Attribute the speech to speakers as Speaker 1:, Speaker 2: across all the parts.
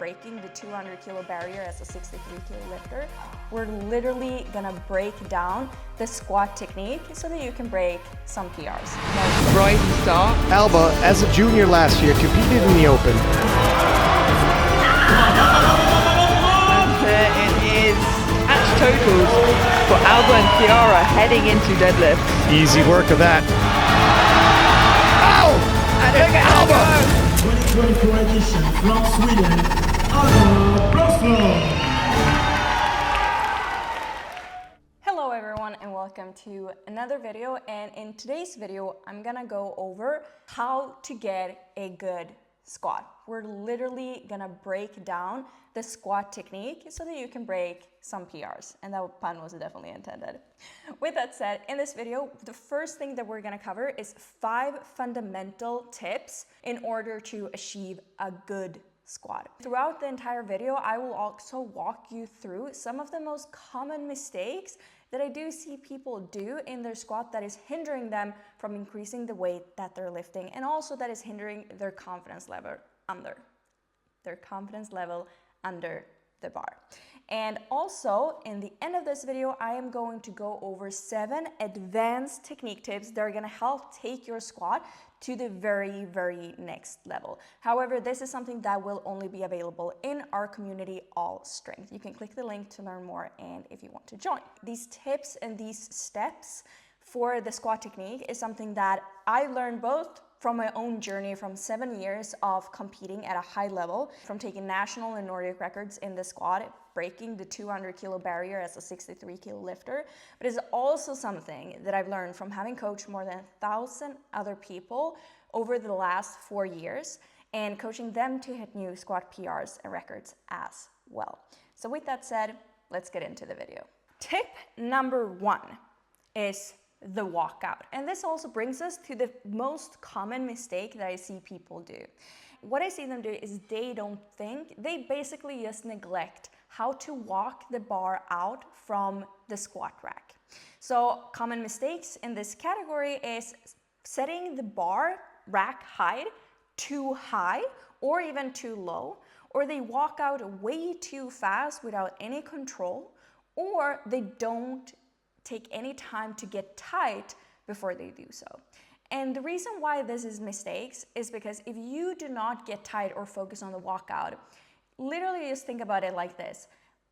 Speaker 1: breaking the 200 kilo barrier as a 63 kilo lifter. We're literally gonna break down the squat technique so that you can break some PRs.
Speaker 2: Rising star.
Speaker 3: Alba, as a junior last year, competed in the Open.
Speaker 2: And it is match totals for Alba and Chiara heading into deadlift.
Speaker 3: Easy work of that. Ow!
Speaker 2: And look at Alba!
Speaker 4: 2024 edition from Sweden, Alba Boström.
Speaker 1: Hello everyone and welcome to another video, and in today's video I'm gonna go over how to get a good squat. We're literally gonna break down the squat technique so that you can break some PRs, and that pun was definitely intended. With that said, in this video, the first thing that we're gonna cover is 5 fundamental tips in order to achieve a good squat. Throughout the entire video, I will also walk you through some of the most common mistakes that I do see people do in their squat that is hindering them from increasing the weight that they're lifting, and also that is hindering their confidence level under the bar. And also, in the end of this video, I am going to go over 7 advanced technique tips that are gonna help take your squat to the very, very next level. However, this is something that will only be available in our community, ALLSTRENGTH. You can click the link to learn more and if you want to join. These tips and these steps for the squat technique is something that I learned both from my own journey from 7 years of competing at a high level, from taking national and Nordic records in the squat, breaking the 200 kilo barrier as a 63 kilo lifter, but it's also something that I've learned from having coached more than 1,000 other people over the last 4 years and coaching them to hit new squat PRs and records as well. So with that said, let's get into the video. Tip number 1 is the walkout. And this also brings us to the most common mistake that I see people do. What I see them do is they basically just neglect how to walk the bar out from the squat rack. So common mistakes in this category is setting the bar rack height too high or even too low, or they walk out way too fast without any control, or they don't take any time to get tight before they do so. And the reason why this is mistakes is because if you do not get tight or focus on the walkout, literally just think about it like this.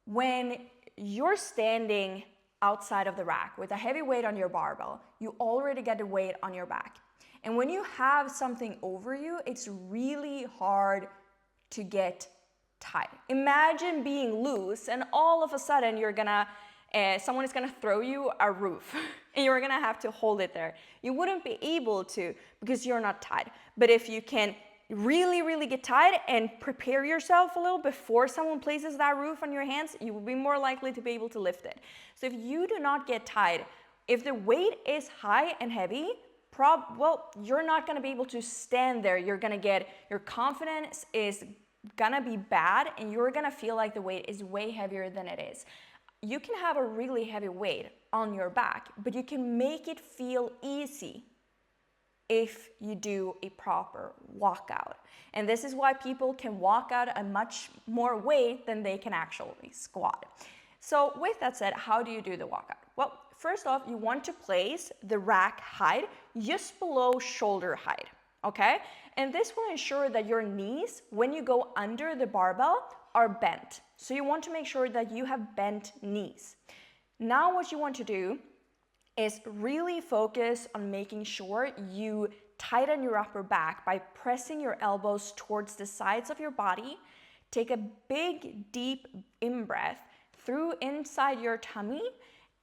Speaker 1: When you're standing outside of the rack with a heavy weight on your barbell, you already get a weight on your back. And when you have something over you, it's really hard to get tight. Imagine being loose and all of a sudden someone is gonna throw you a roof and you're gonna have to hold it there. You wouldn't be able to because you're not tight. But if you can really, really get tight and prepare yourself a little before someone places that roof on your hands, you will be more likely to be able to lift it. So if you do not get tight, if the weight is high and heavy, you're not gonna be able to stand there. Your confidence is gonna be bad and you're gonna feel like the weight is way heavier than it is. You can have a really heavy weight on your back, but you can make it feel easy if you do a proper walkout. And this is why people can walk out a much more weight than they can actually squat. So with that said, how do you do the walkout? Well, first off, you want to place the rack height just below shoulder height, okay? And this will ensure that your knees, when you go under the barbell, are bent. So you want to make sure that you have bent knees. Now what you want to do is really focus on making sure you tighten your upper back by pressing your elbows towards the sides of your body. Take a big, deep in-breath through inside your tummy.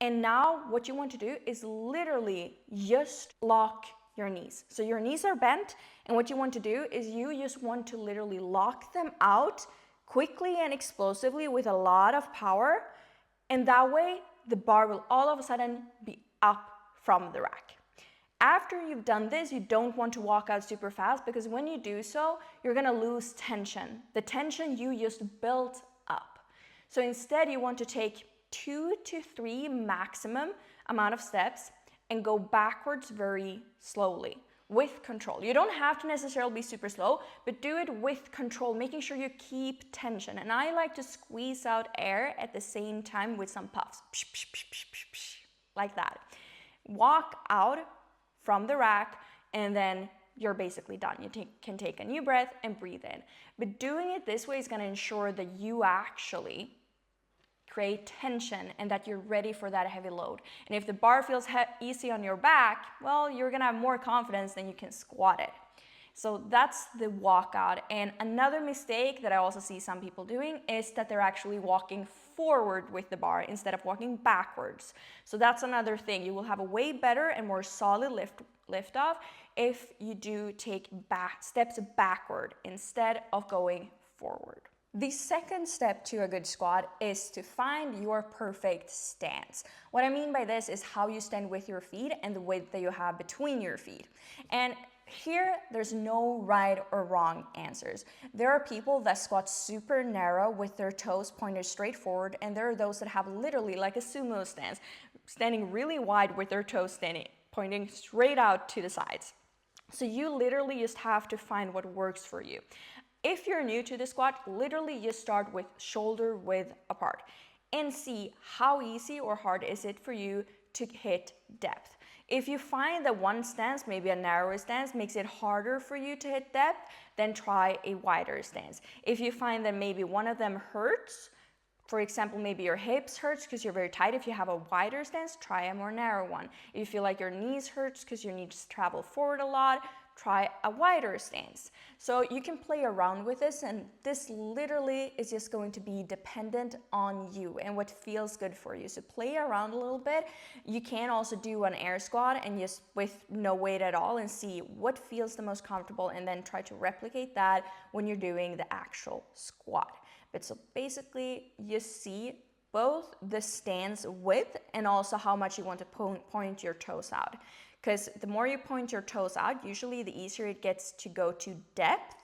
Speaker 1: And now what you want to do is literally just lock your knees. So your knees are bent, and what you want to do is you just want to literally lock them out quickly and explosively with a lot of power, and that way the bar will all of a sudden be up from the rack. After you've done this, you don't want to walk out super fast, because when you do so, you're gonna lose tension, the tension you just built up. So instead, you want to take 2 to 3 maximum amount of steps and go backwards very slowly. with control. You don't have to necessarily be super slow, but do it with control, making sure you keep tension. And I like to squeeze out air at the same time with some puffs, like that. Walk out from the rack, and then you're basically done. You can take a new breath and breathe in. But doing it this way is going to ensure that you actually create tension and that you're ready for that heavy load. And if the bar feels easy on your back, well, you're gonna have more confidence than you can squat it. So that's the walkout. And another mistake that I also see some people doing is that they're actually walking forward with the bar instead of walking backwards. So that's another thing. You will have a way better and more solid lift off if you do take steps backward instead of going forward. The second step to a good squat is to find your perfect stance. What I mean by this is how you stand with your feet and the width that you have between your feet. And here, there's no right or wrong answers. There are people that squat super narrow with their toes pointed straight forward, and there are those that have literally like a sumo stance, standing really wide with their toes pointing straight out to the sides. So you literally just have to find what works for you. If you're new to the squat, literally just start with shoulder width apart and see how easy or hard is it for you to hit depth. If you find that one stance, maybe a narrower stance, makes it harder for you to hit depth, then try a wider stance. If you find that maybe one of them hurts, for example, maybe your hips hurts because you're very tight. If you have a wider stance, try a more narrow one. If you feel like your knees hurts because your knees travel forward a lot, try a wider stance. So you can play around with this, and this literally is just going to be dependent on you and what feels good for you. So play around a little bit. You can also do an air squat and just with no weight at all and see what feels the most comfortable, and then try to replicate that when you're doing the actual squat. But so basically you see both the stance width and also how much you want to point your toes out. Because the more you point your toes out, usually the easier it gets to go to depth,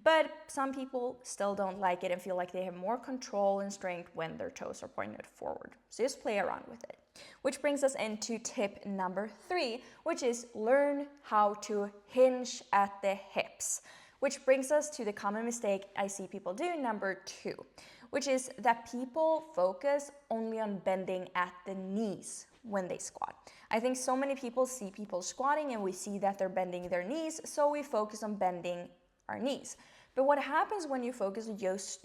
Speaker 1: but some people still don't like it and feel like they have more control and strength when their toes are pointed forward. So just play around with it. Which brings us into tip number 3, which is learn how to hinge at the hips. Which brings us to the common mistake I see people do, number 2, which is that people focus only on bending at the knees when they squat. I think so many people see people squatting and we see that they're bending their knees, so we focus on bending our knees. But what happens when you focus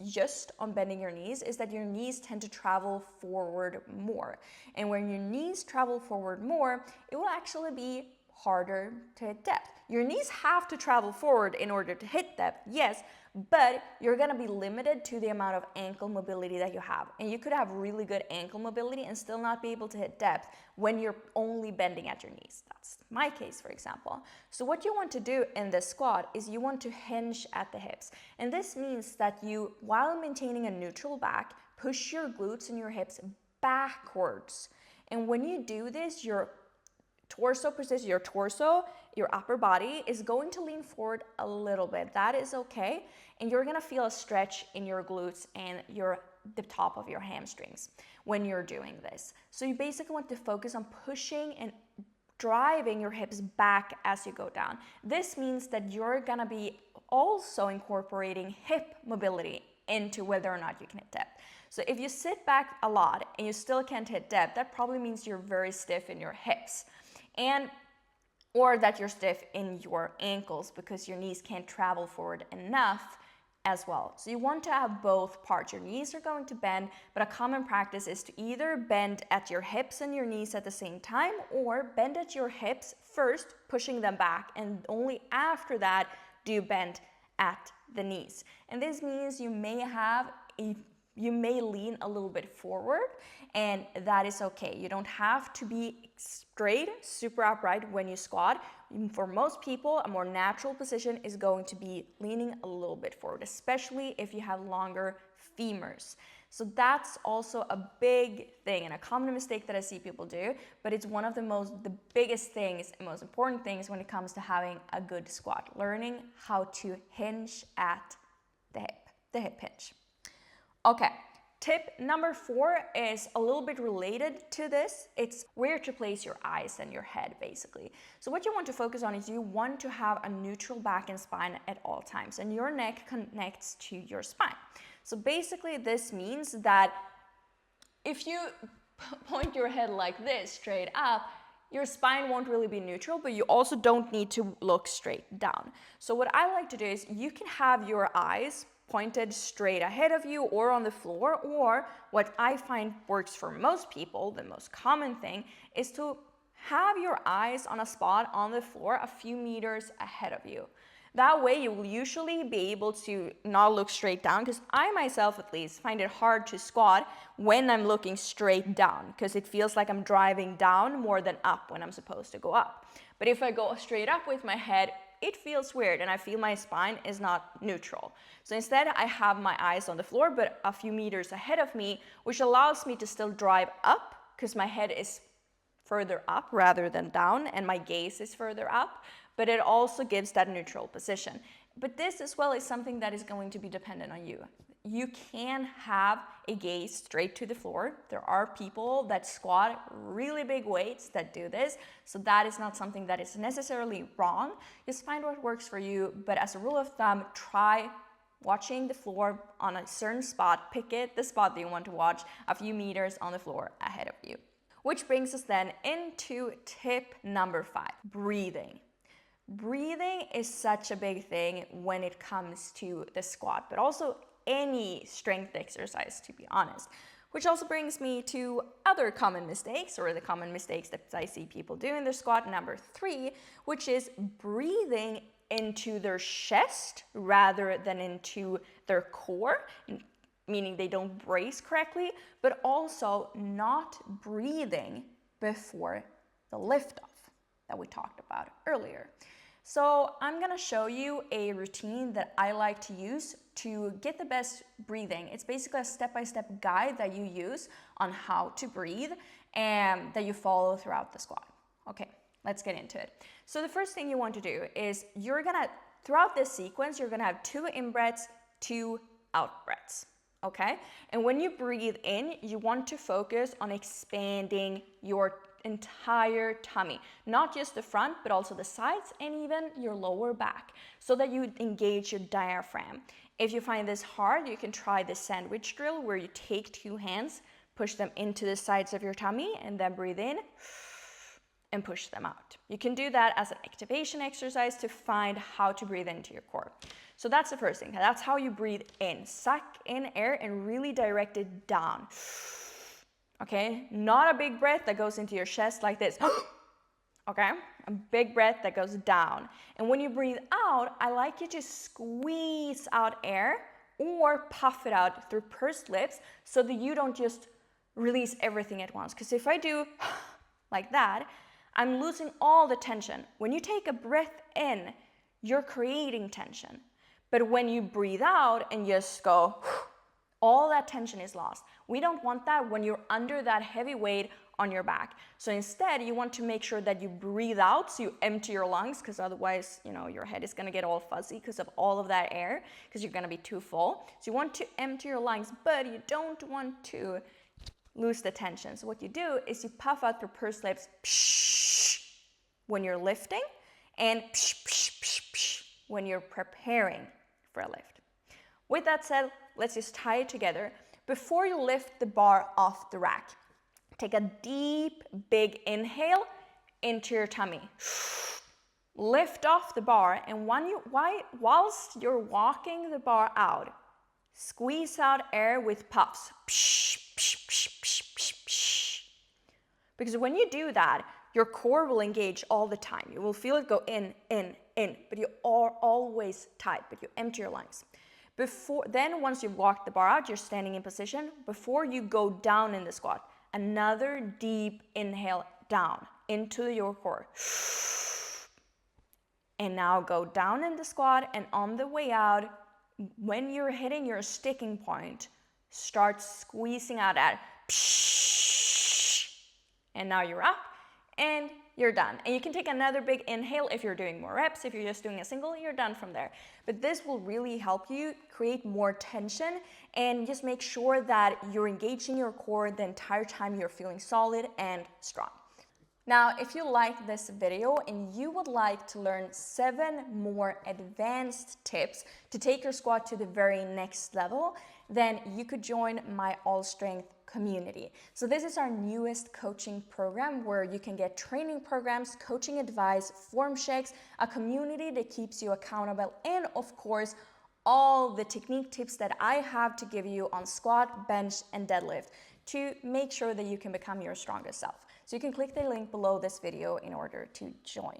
Speaker 1: just on bending your knees is that your knees tend to travel forward more. And when your knees travel forward more, it will actually be harder to hit depth. Your knees have to travel forward in order to hit depth, yes, but you're gonna be limited to the amount of ankle mobility that you have. And you could have really good ankle mobility and still not be able to hit depth when you're only bending at your knees. That's my case, for example. So what you want to do in this squat is you want to hinge at the hips. And this means that you, while maintaining a neutral back, push your glutes and your hips backwards. And when you do this, your your upper body is going to lean forward a little bit. That is okay. And you're gonna feel a stretch in your glutes and the top of your hamstrings when you're doing this. So you basically want to focus on pushing and driving your hips back as you go down. This means that you're gonna be also incorporating hip mobility into whether or not you can hit depth. So if you sit back a lot and you still can't hit depth, that probably means you're very stiff in your hips. Or that you're stiff in your ankles because your knees can't travel forward enough as well. So you want to have both parts. Your knees are going to bend, but a common practice is to either bend at your hips and your knees at the same time, or bend at your hips first, pushing them back, and only after that do you bend at the knees. And this means you may lean a little bit forward, and that is okay. You don't have to be straight, super upright when you squat. For most people, a more natural position is going to be leaning a little bit forward, especially if you have longer femurs. So that's also a big thing and a common mistake that I see people do, but it's one of the biggest things and most important things when it comes to having a good squat, learning how to hinge at the hip hinge. Okay, Tip number 4 is a little bit related to this. It's where to place your eyes and your head, basically. So what you want to focus on is you want to have a neutral back and spine at all times, and your neck connects to your spine. So basically this means that if you point your head like this straight up, your spine won't really be neutral, but you also don't need to look straight down. So what I like to do is you can have your eyes pointed straight ahead of you or on the floor, or what I find works for most people, the most common thing, is to have your eyes on a spot on the floor a few meters ahead of you. That way you will usually be able to not look straight down, because I myself at least find it hard to squat when I'm looking straight down, because it feels like I'm driving down more than up when I'm supposed to go up. But if I go straight up with my head, it feels weird and I feel my spine is not neutral. So instead I have my eyes on the floor but a few meters ahead of me, which allows me to still drive up because my head is further up rather than down and my gaze is further up, but it also gives that neutral position. But this as well is something that is going to be dependent on you. You can have a gaze straight to the floor. There are people that squat really big weights that do this, so that is not something that is necessarily wrong. Just find what works for you, but as a rule of thumb, try watching the floor on a certain spot, pick the spot that you want to watch a few meters on the floor ahead of you. Which brings us then into tip number 5, breathing. Breathing is such a big thing when it comes to the squat, but also any strength exercise, to be honest. Which also brings me to other common mistakes, or the common mistakes that I see people do in their squat, number 3, which is breathing into their chest rather than into their core, meaning they don't brace correctly, but also not breathing before the lift off that we talked about earlier. So I'm gonna show you a routine that I like to use to get the best breathing. It's basically a step-by-step guide that you use on how to breathe and that you follow throughout the squat. Okay, let's get into it. So the first thing you want to do is throughout this sequence, you're gonna have 2 in-breaths, 2 out-breaths. Okay, and when you breathe in, you want to focus on expanding your entire tummy, not just the front, but also the sides and even your lower back, so that you engage your diaphragm. If you find this hard, you can try the sandwich drill, where you take 2 hands, push them into the sides of your tummy, and then breathe in and push them out. You can do that as an activation exercise to find how to breathe into your core. So that's the first thing. That's how you breathe in. Suck in air and really direct it down. Okay, not a big breath that goes into your chest like this. Okay, a big breath that goes down. And when you breathe out, I like you to squeeze out air or puff it out through pursed lips, so that you don't just release everything at once. Because if I do like that, I'm losing all the tension. When you take a breath in, you're creating tension. But when you breathe out and just go, all that tension is lost. We don't want that when you're under that heavy weight on your back. So instead, you want to make sure that you breathe out, so you empty your lungs, because otherwise, your head is gonna get all fuzzy because of all of that air, because you're gonna be too full. So you want to empty your lungs, but you don't want to lose the tension. So what you do is you puff out your pursed lips when you're lifting, and when you're preparing for a lift. With that said, let's just tie it together. Before you lift the bar off the rack, take a deep, big inhale into your tummy. Lift off the bar, and whilst you're walking the bar out, squeeze out air with puffs. Because when you do that, your core will engage all the time. You will feel it go in, but you are always tight, but you empty your lungs. Then once you've walked the bar out, you're standing in position. Before you go down in the squat, another deep inhale down into your core. And now go down in the squat, and on the way out, when you're hitting your sticking point, start squeezing out at, and now you're up and you're done. And you can take another big inhale if you're doing more reps. If you're just doing a single, you're done from there. But this will really help you create more tension and just make sure that you're engaging your core the entire time you're feeling solid and strong. Now, if you like this video and you would like to learn 7 more advanced tips to take your squat to the very next level, then you could join my ALLSTRENGTH community. So this is our newest coaching program where you can get training programs, coaching advice, form checks, a community that keeps you accountable, and of course, all the technique tips that I have to give you on squat, bench, and deadlift to make sure that you can become your strongest self. So you can click the link below this video in order to join.